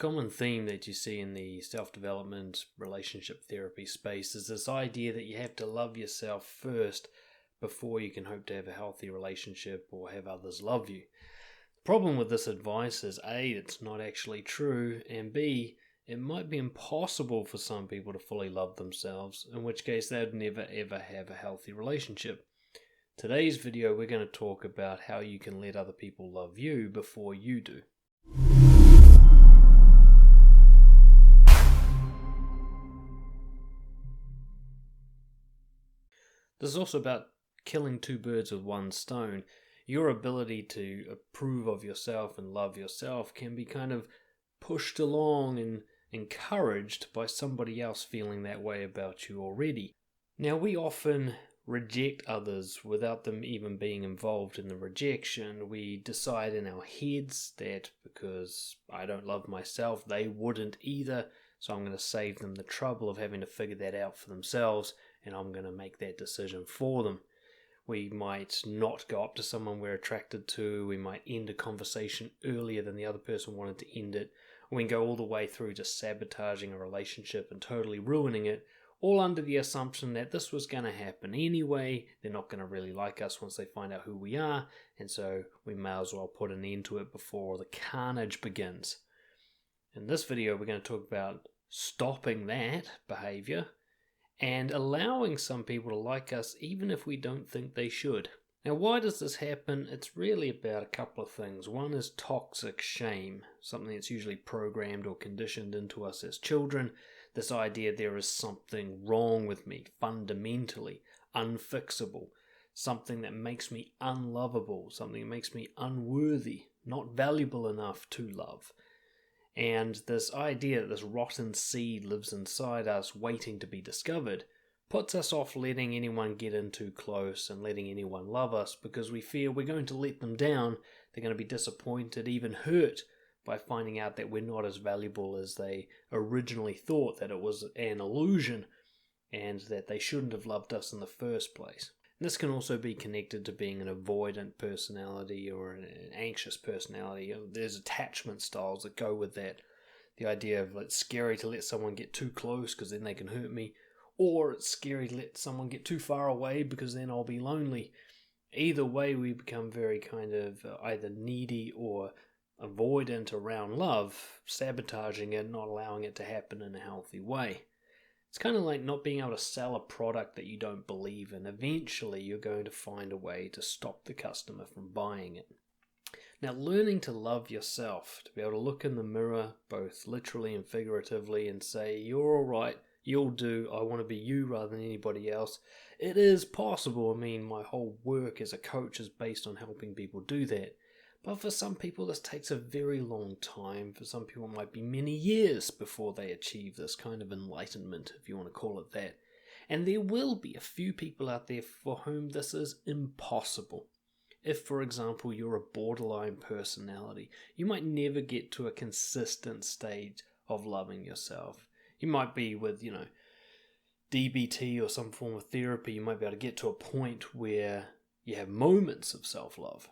common theme that you see in the self-development relationship therapy space is this idea that you have to love yourself first before you can hope to have a healthy relationship or have others love you. The problem with this advice is A, it's not actually true, and B, it might be impossible for some people to fully love themselves, in which case they'd never ever have a healthy relationship. Today's video we're going to talk about how you can let other people love you before you do. This is also about killing two birds with one stone. Your ability to approve of yourself and love yourself can be kind of pushed along and encouraged by somebody else feeling that way about you already. Now, we often reject others without them even being involved in the rejection. We decide in our heads that because I don't love myself, they wouldn't either, so I'm going to save them the trouble of having to figure that out for themselves, and I'm going to make that decision for them. We might not go up to someone we're attracted to. We might end a conversation earlier than the other person wanted to end it. We can go all the way through to sabotaging a relationship and totally ruining it, all under the assumption that this was going to happen anyway. They're not going to really like us once they find out who we are, and so we may as well put an end to it before the carnage begins. In this video, we're going to talk about stopping that behavior and allowing some people to like us even if we don't think they should. Now, why does this happen? It's really about a couple of things. One is toxic shame, something that's usually programmed or conditioned into us as children. This idea there is something wrong with me, fundamentally, unfixable, something that makes me unlovable, something that makes me unworthy, not valuable enough to love. And this idea that this rotten seed lives inside us waiting to be discovered puts us off letting anyone get in too close and letting anyone love us because we fear we're going to let them down. They're going to be disappointed, even hurt, by finding out that we're not as valuable as they originally thought, that it was an illusion and that they shouldn't have loved us in the first place. And this can also be connected to being an avoidant personality or an anxious personality. There's attachment styles that go with that. The idea of it's scary to let someone get too close because then they can hurt me, or it's scary to let someone get too far away because then I'll be lonely. Either way, we become very kind of either needy or avoidant around love, sabotaging it, not allowing it to happen in a healthy way. It's kind of like not being able to sell a product that you don't believe in. Eventually, you're going to find a way to stop the customer from buying it. Now, learning to love yourself, to be able to look in the mirror, both literally and figuratively, and say, you're all right, you'll do, I want to be you rather than anybody else. It is possible. I mean, my whole work as a coach is based on helping people do that. But for some people, this takes a very long time. For some people, it might be many years before they achieve this kind of enlightenment, if you want to call it that. And there will be a few people out there for whom this is impossible. If, for example, you're a borderline personality, you might never get to a consistent state of loving yourself. You might be with, DBT or some form of therapy, you might be able to get to a point where you have moments of self-love.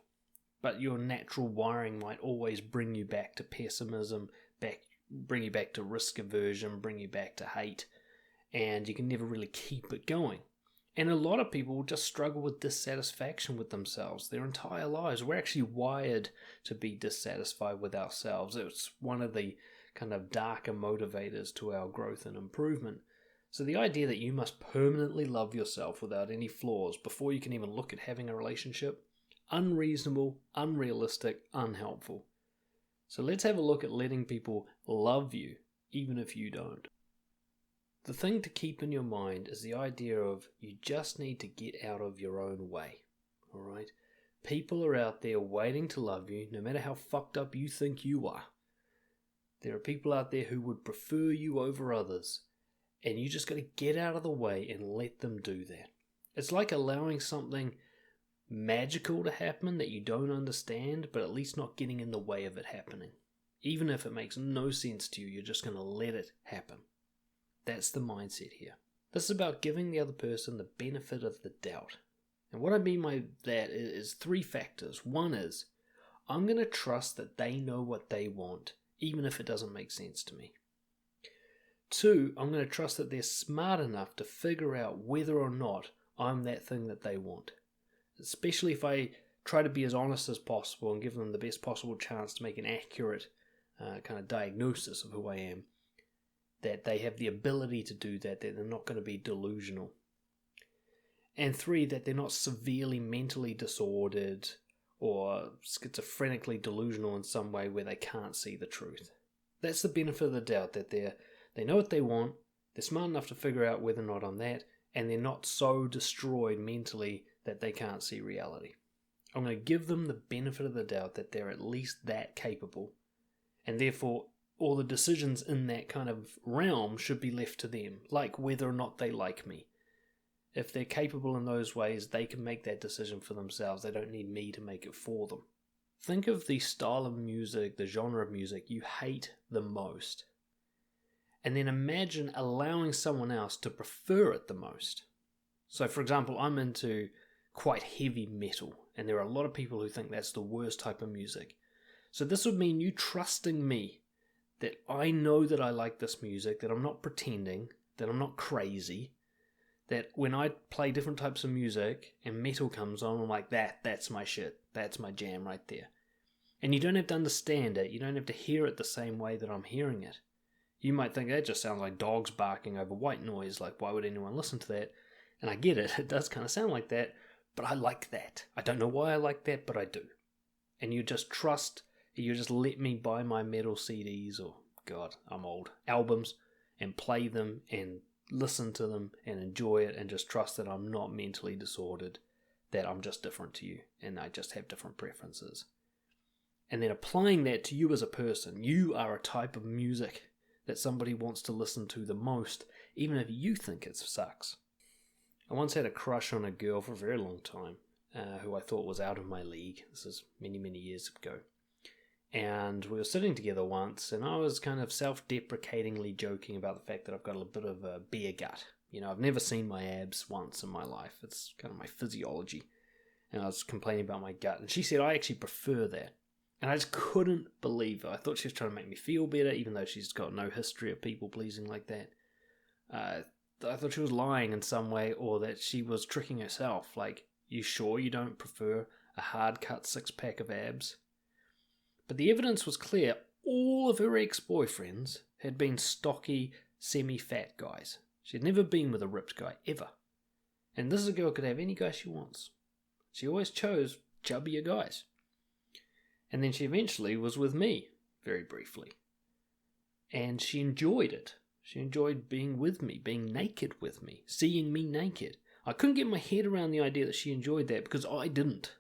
But your natural wiring might always bring you back to pessimism, bring you back to risk aversion, bring you back to hate, and you can never really keep it going. And a lot of people will just struggle with dissatisfaction with themselves their entire lives. We're actually wired to be dissatisfied with ourselves. It's one of the kind of darker motivators to our growth and improvement. So the idea that you must permanently love yourself without any flaws before you can even look at having a relationship, unreasonable, unrealistic, unhelpful. So let's have a look at letting people love you, even if you don't. The thing to keep in your mind is the idea of you just need to get out of your own way. Alright? People are out there waiting to love you, no matter how fucked up you think you are. There are people out there who would prefer you over others, and you just got to get out of the way and let them do that. It's like allowing something magical to happen that you don't understand, but at least not getting in the way of it happening. Even if it makes no sense to you, you're just going to let it happen. That's the mindset here. This is about giving the other person the benefit of the doubt. And what I mean by that is three factors. One is, I'm going to trust that they know what they want, even if it doesn't make sense to me. 2, I'm going to trust that they're smart enough to figure out whether or not I'm that thing that they want. Especially if I try to be as honest as possible and give them the best possible chance to make an accurate kind of diagnosis of who I am, that they have the ability to do that they're not going to be delusional. And 3, that they're not severely mentally disordered or schizophrenically delusional in some way where they can't see the truth. That's the benefit of the doubt, that they know what they want, they're smart enough to figure out whether or not I'm that, and they're not so destroyed mentally that they can't see reality. I'm going to give them the benefit of the doubt that they're at least that capable, and therefore all the decisions in that kind of realm should be left to them, like whether or not they like me. If they're capable in those ways, they can make that decision for themselves. They don't need me to make it for them. Think of the style of music, the genre of music you hate the most. And then imagine allowing someone else to prefer it the most. So for example, I'm into quite heavy metal, and there are a lot of people who think that's the worst type of music. So this would mean you trusting me, that I know that I like this music, that I'm not pretending, that I'm not crazy, that when I play different types of music and metal comes on, I'm like, that's my shit, that's my jam right there. And you don't have to understand it, you don't have to hear it the same way that I'm hearing it. You might think that just sounds like dogs barking over white noise, like why would anyone listen to that? And I get it, it does kind of sound like that, but I like that. I don't know why I like that, but I do. And you just let me buy my metal CDs, or, God, I'm old, albums, and play them, and listen to them, and enjoy it, and just trust that I'm not mentally disordered, that I'm just different to you, and I just have different preferences. And then applying that to you as a person, you are a type of music that somebody wants to listen to the most, even if you think it sucks. I once had a crush on a girl for a very long time, who I thought was out of my league. This is many, many years ago. And we were sitting together once, and I was kind of self-deprecatingly joking about the fact that I've got a bit of a beer gut. You know, I've never seen my abs once in my life. It's kind of my physiology. And I was complaining about my gut. And she said, I actually prefer that. And I just couldn't believe it. I thought she was trying to make me feel better, even though she's got no history of people-pleasing like that. I thought she was lying in some way, or that she was tricking herself. Like, you sure you don't prefer a hard-cut six-pack of abs? But the evidence was clear. All of her ex-boyfriends had been stocky, semi-fat guys. She had never been with a ripped guy, ever. And this is a girl who could have any guy she wants. She always chose chubbier guys. And then she eventually was with me, very briefly. And she enjoyed it. She enjoyed being with me, being naked with me, seeing me naked. I couldn't get my head around the idea that she enjoyed that, because I didn't.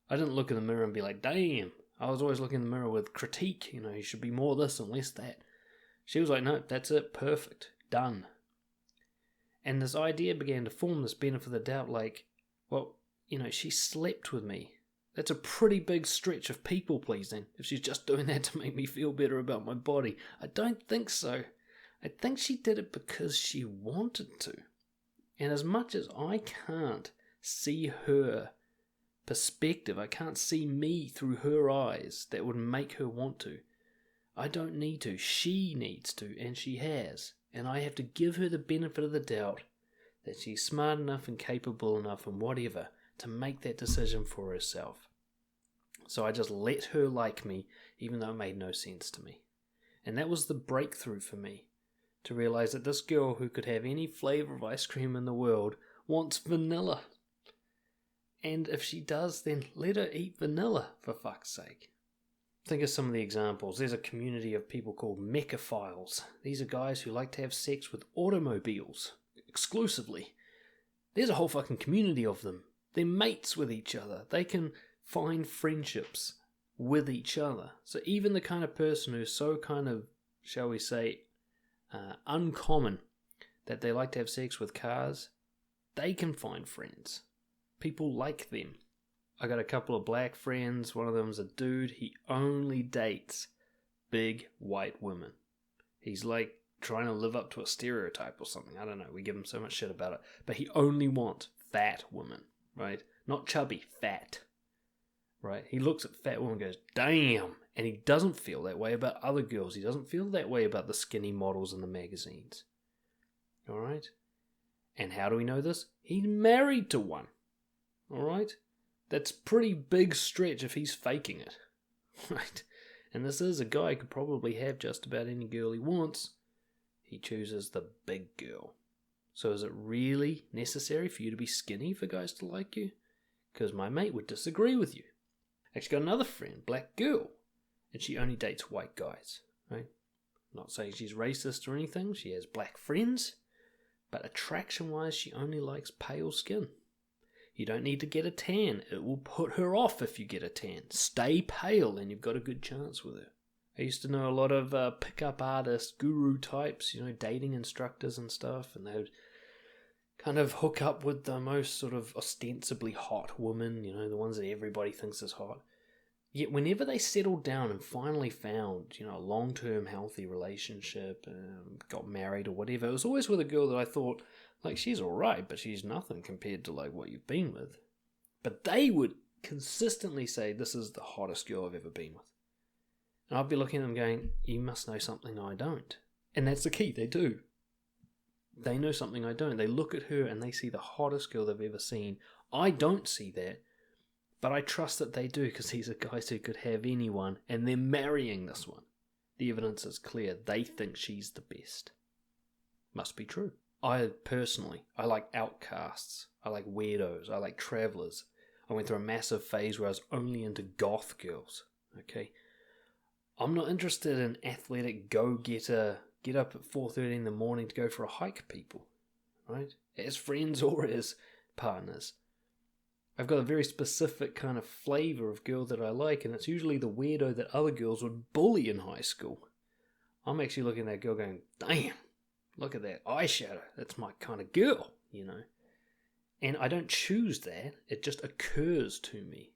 I didn't look in the mirror and be like, damn. I was always looking in the mirror with critique, you know, you should be more this and less that. She was like, no, that's it, perfect, done. And this idea began to form, this benefit of the doubt, like, well, you know, she slept with me. That's a pretty big stretch of people-pleasing, if she's just doing that to make me feel better about my body. I don't think so. I think she did it because she wanted to. And as much as I can't see her perspective, I can't see me through her eyes that would make her want to, I don't need to. She needs to, and she has. And I have to give her the benefit of the doubt that she's smart enough and capable enough and whatever to make that decision for herself. So I just let her like me, even though it made no sense to me. And that was the breakthrough for me, to realize that this girl who could have any flavor of ice cream in the world wants vanilla. And if she does, then let her eat vanilla, for fuck's sake. Think of some of the examples. There's a community of people called mechaphiles. These are guys who like to have sex with automobiles, exclusively. There's a whole fucking community of them. They're mates with each other. They can find friendships with each other. So even the kind of person who's so kind of, shall we say, uncommon, that they like to have sex with cars, they can find friends. People like them. I got a couple of black friends. One of them's a dude. He only dates big white women. He's like trying to live up to a stereotype or something. I don't know. We give him so much shit about it. But he only wants fat women, right? Not chubby, fat. right? He looks at fat women and goes, damn. And he doesn't feel that way about other girls. He doesn't feel that way about the skinny models in the magazines. All right? And how do we know this? He's married to one. All right? That's pretty big stretch if he's faking it. Right? And this is a guy who could probably have just about any girl he wants. He chooses the big girl. So is it really necessary for you to be skinny for guys to like you? Because my mate would disagree with you. Actually got another friend, black girl, and she only dates white guys, right? Not saying she's racist or anything, she has black friends, but attraction-wise, she only likes pale skin. You don't need to get a tan. It will put her off if you get a tan. Stay pale and you've got a good chance with her. I used to know a lot of pickup artist, guru types, dating instructors and stuff, and they would kind of hook up with the most sort of ostensibly hot women, the ones that everybody thinks is hot. Yet whenever they settled down and finally found, a long-term healthy relationship, got married or whatever, it was always with a girl that I thought, she's alright, but she's nothing compared to, what you've been with. But they would consistently say, this is the hottest girl I've ever been with. And I'd be looking at them going, you must know something I don't. And that's the key, they do. They know something I don't. They look at her and they see the hottest girl they've ever seen. I don't see that. But I trust that they do, because these are guys who could have anyone, and they're marrying this one. The evidence is clear. They think she's the best. Must be true. I like outcasts. I like weirdos. I like travelers. I went through a massive phase where I was only into goth girls. Okay? I'm not interested in athletic go-getter, get up at 4:30 in the morning to go for a hike people. Right? As friends or as partners. I've got a very specific kind of flavour of girl that I like, and it's usually the weirdo that other girls would bully in high school. I'm actually looking at that girl going, damn, look at that eyeshadow. That's my kind of girl, And I don't choose that. It just occurs to me.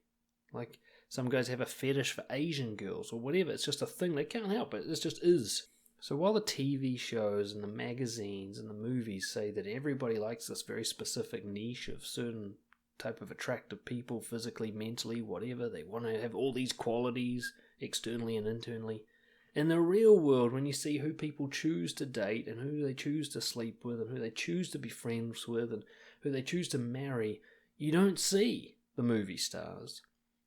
Like some guys have a fetish for Asian girls or whatever. It's just a thing. They can't help it. It just is. So while the TV shows and the magazines and the movies say that everybody likes this very specific niche of certain type of attractive people, physically, mentally, whatever. They want to have all these qualities, externally and internally. In the real world, when you see who people choose to date and who they choose to sleep with and who they choose to be friends with and who they choose to marry, you don't see the movie stars.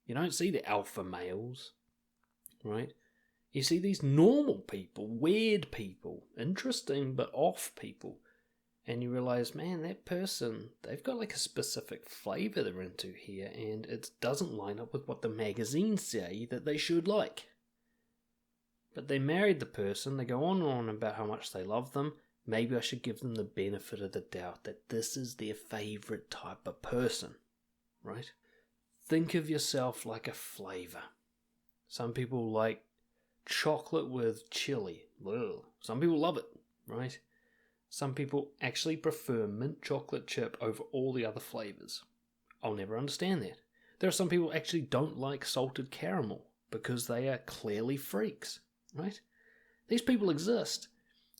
You don't see the alpha males, right? You see these normal people, weird people, interesting but off people. And you realize, man, that person, they've got a specific flavour they're into here, and it doesn't line up with what the magazines say that they should like. But they married the person, they go on and on about how much they love them. Maybe I should give them the benefit of the doubt that this is their favourite type of person, right? Think of yourself like a flavour. Some people like chocolate with chili. Ugh. Some people love it, right? Some people actually prefer mint chocolate chip over all the other flavours. I'll never understand that. There are some people who actually don't like salted caramel because they are clearly freaks, right? These people exist.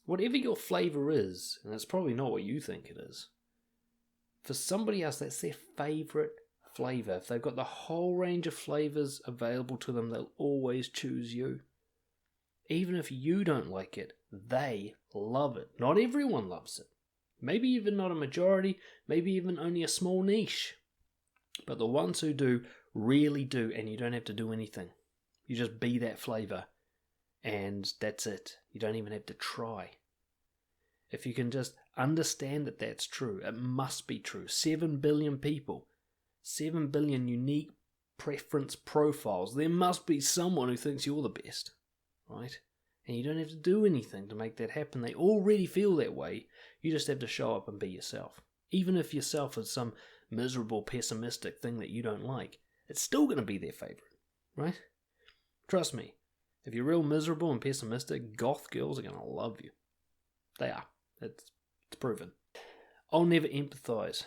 Whatever your flavour is, and it's probably not what you think it is, for somebody else that's their favourite flavour. If they've got the whole range of flavours available to them, they'll always choose you. Even if you don't like it, they love it. Not everyone loves it. Maybe even not a majority, maybe even only a small niche. But the ones who do, really do, and you don't have to do anything. You just be that flavour, and that's it. You don't even have to try. If you can just understand that that's true, it must be true. 7 billion people, 7 billion unique preference profiles. There must be someone who thinks you're the best, right? And you don't have to do anything to make that happen. They already feel that way. You just have to show up and be yourself. Even if yourself is some miserable, pessimistic thing that you don't like, it's still going to be their favourite, right? Trust me, if you're real miserable and pessimistic, goth girls are going to love you. They are. It's proven. I'll never empathise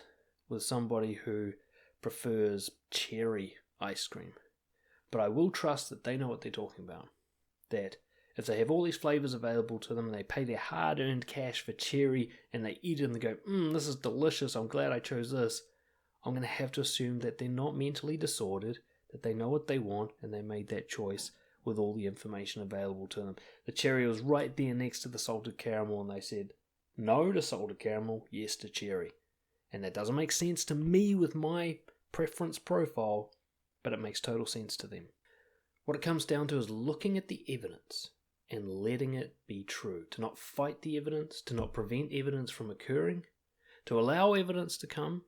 with somebody who prefers cherry ice cream. But I will trust that they know what they're talking about. That if they have all these flavours available to them and they pay their hard-earned cash for cherry and they eat it and they go, this is delicious, I'm glad I chose this, I'm going to have to assume that they're not mentally disordered, that they know what they want and they made that choice with all the information available to them. The cherry was right there next to the salted caramel, and they said no to salted caramel, yes to cherry. And that doesn't make sense to me with my preference profile, but it makes total sense to them. What it comes down to is looking at the evidence and letting it be true, to not fight the evidence, to not prevent evidence from occurring, to allow evidence to come,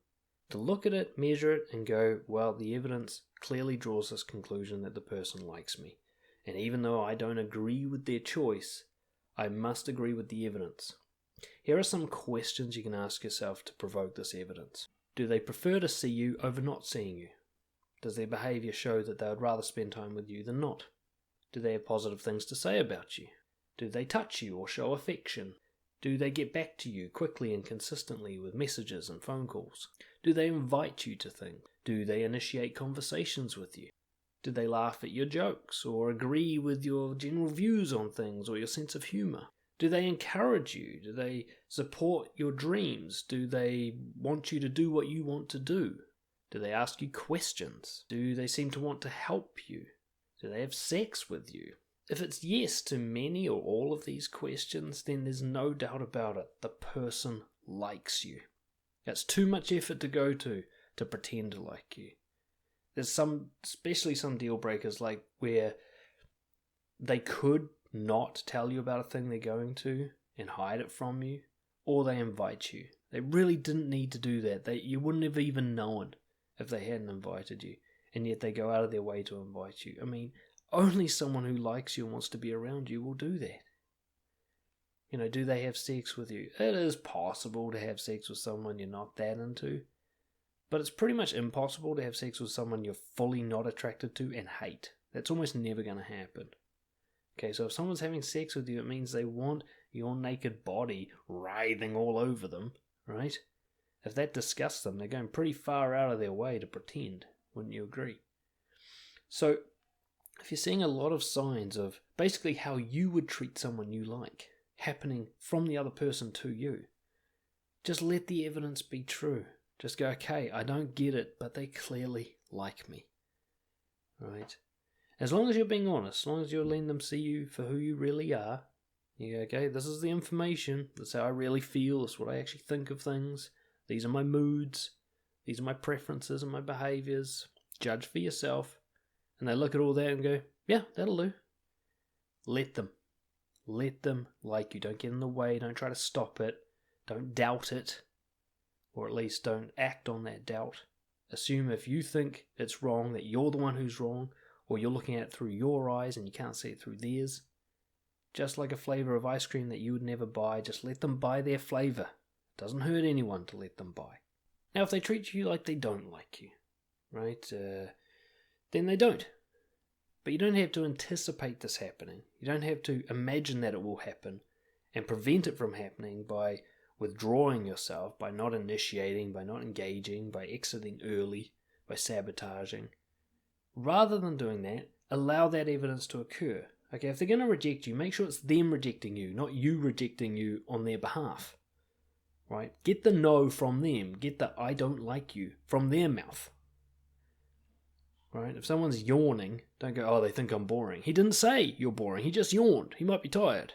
to look at it, measure it, and go, well, the evidence clearly draws this conclusion that the person likes me. And even though I don't agree with their choice, I must agree with the evidence. Here are some questions you can ask yourself to provoke this evidence. Do they prefer to see you over not seeing you? Does their behaviour show that they would rather spend time with you than not? Do they have positive things to say about you? Do they touch you or show affection? Do they get back to you quickly and consistently with messages and phone calls? Do they invite you to things? Do they initiate conversations with you? Do they laugh at your jokes or agree with your general views on things or your sense of humour? Do they encourage you? Do they support your dreams? Do they want you to do what you want to do? Do they ask you questions? Do they seem to want to help you? Do they have sex with you? If it's yes to many or all of these questions, then there's no doubt about it. The person likes you. That's too much effort to go to pretend to like you. There's especially some deal breakers like where they could not tell you about a thing they're going to and hide it from you, or they invite you. They really didn't need to do that. You wouldn't have even known if they hadn't invited you, and yet they go out of their way to invite you. I mean, only someone who likes you and wants to be around you will do that. You know, do they have sex with you? It is possible to have sex with someone you're not that into, but it's pretty much impossible to have sex with someone you're fully not attracted to and hate. That's almost never going to happen. Okay, so if someone's having sex with you, it means they want your naked body writhing all over them, right? If that disgusts them, they're going pretty far out of their way to pretend. Wouldn't you agree? So, if you're seeing a lot of signs of basically how you would treat someone you like happening from the other person to you, just let the evidence be true. Just go, okay, I don't get it, but they clearly like me, right? As long as you're being honest, as long as you're letting them see you for who you really are, you go, okay, this is the information, that's how I really feel, that's what I actually think of things, these are my moods, these are my preferences and my behaviours, judge for yourself, and they look at all that and go, yeah, that'll do. Let them like you, don't get in the way, don't try to stop it, don't doubt it, or at least don't act on that doubt. Assume if you think it's wrong that you're the one who's wrong, or you're looking at it through your eyes and you can't see it through theirs. Just like a flavour of ice cream that you would never buy, just let them buy their flavour. It doesn't hurt anyone to let them buy. Now if they treat you like they don't like you, right, then they don't. But you don't have to anticipate this happening. You don't have to imagine that it will happen and prevent it from happening by withdrawing yourself, by not initiating, by not engaging, by exiting early, by sabotaging. Rather than doing that, allow that evidence to occur. Okay, if they're going to reject you, make sure it's them rejecting you, not you rejecting you on their behalf. Right? Get the no from them. Get the I don't like you from their mouth. Right? If someone's yawning, don't go, oh, they think I'm boring. He didn't say you're boring. He just yawned. He might be tired.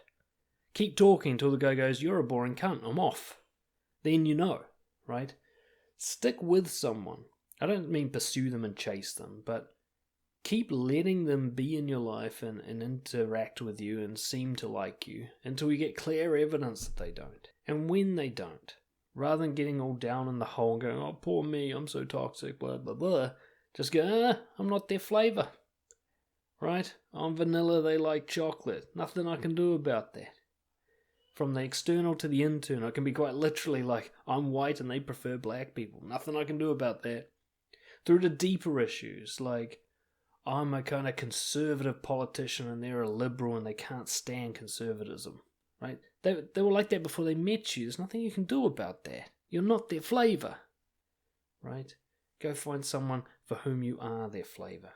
Keep talking until the guy goes, you're a boring cunt. I'm off. Then you know. Right? Stick with someone. I don't mean pursue them and chase them, but keep letting them be in your life and interact with you and seem to like you until you get clear evidence that they don't. And when they don't, rather than getting all down in the hole and going, oh, poor me, I'm so toxic, blah, blah, blah, just go, I'm not their flavour. Right? I'm vanilla, they like chocolate. Nothing I can do about that. From the external to the internal, it can be quite literally like, I'm white and they prefer black people. Nothing I can do about that. Through to deeper issues like, I'm a kind of conservative politician and they're a liberal and they can't stand conservatism, right? They were like that before they met you. There's nothing you can do about that. You're not their flavour, right? Go find someone for whom you are their flavour.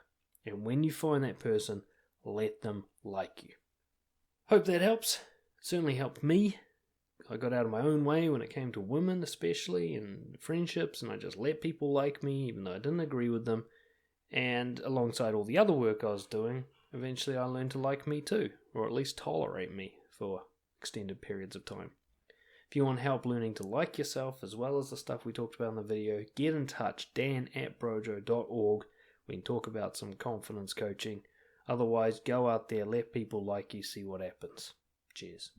And when you find that person, let them like you. Hope that helps. It certainly helped me. I got out of my own way when it came to women especially and friendships, and I just let people like me even though I didn't agree with them. And alongside all the other work I was doing, eventually I learned to like me too, or at least tolerate me for extended periods of time. If you want help learning to like yourself as well as the stuff we talked about in the video, get in touch, dan@brojo.org. We can talk about some confidence coaching. Otherwise, go out there, let people like you, see what happens. Cheers.